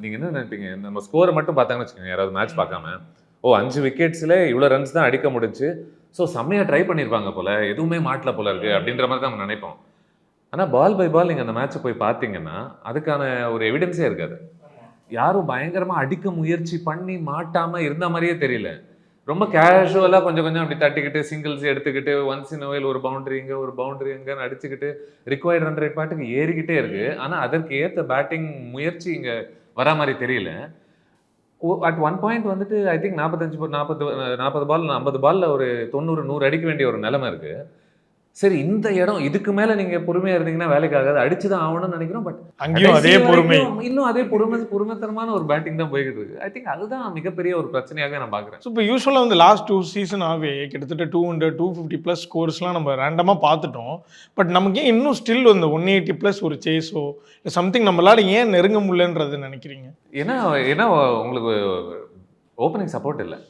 நீங்க என்ன நினைப்பீங்க, நம்ம ஸ்கோரை மட்டும் பார்த்தாங்கன்னு வச்சுக்கோங்க, யாராவது மேட்ச் பார்க்காம, ஓ 5 விக்கெட்ஸ்ல இவ்வளோ ரன்ஸ் தான் அடிக்க முடிஞ்சு, ஸோ செம்மையா ட்ரை பண்ணியிருப்பாங்க போல, எதுவுமே மாட்டல போல இருக்கு அப்படின்ற மாதிரி தான் நம்ம நினைப்போம். ஆனா பால் பை பால் நீங்க அந்த மேட்சை போய் பார்த்தீங்கன்னா அதுக்கான ஒரு எவிடன்ஸே இருக்காது. யாரும் பயங்கரமா அடிக்க முயற்சி பண்ணி மாட்டாம இருந்த மாதிரியே தெரியல. ரொம்ப கேஷுவலா கொஞ்சம் கொஞ்சம் அப்படி தட்டிக்கிட்டு சிங்கிள்ஸ் எடுத்துக்கிட்டு ஒன்ஸ் இன் ஒயில் ஒரு பவுண்டரி இங்க ஒரு பவுண்டரி இங்கன்னு அடிச்சுக்கிட்டு ரிக்வயர்ட் ரன் ரேட் பாட்டுக்கு ஏறிக்கிட்டே இருக்கு. ஆனா அதற்கு ஏத்த பேட்டிங் முயற்சி இங்க வரா மாதிரி தெரியல. அட் ஒன் பாயிண்ட் வந்துட்டு ஐ திங்க் 40 பால் 50 பால்ல ஒரு 90 100 அடிக்க வேண்டிய ஒரு நிலைமை இருக்கு. சரி இந்த இடம் இதுக்கு மேல நீங்க பொறுமையா இருந்தீங்கன்னா வேலைக்கு ஆகாது, அடிச்சுதான் ஆகணும்னு நினைக்கிறோம். பட் அங்கேயும் அதே பொறுமை, இன்னும் அதே பொறுமைத்தனமான ஒரு பேட்டிங் தான் போய்கிட்டு இருக்கு. ஐ திங்க் அதுதான் மிகப்பெரிய ஒரு பிரச்சனையாகவே நான் பாக்குறேன். ஸோ இப்போ யூஸ்வலாக வந்து லாஸ்ட் 2 சீசன் ஆகவே கிட்டத்தட்ட 200 250 ப்ளஸ் ஸ்கோர்ஸ்லாம் நம்ம ரேண்டமாக பார்த்துட்டோம். பட் நமக்கு ஏன் இன்னும் ஸ்டில் வந்து 180 ப்ளஸ் ஒரு சேஸோ சம்திங் நம்மளால ஏன் நெருங்க முடியலன்றது நினைக்கிறீங்க? ஏன்னா ஏன்னா உங்களுக்கு ஓப்பனிங் சப்போர்ட் இல்லை.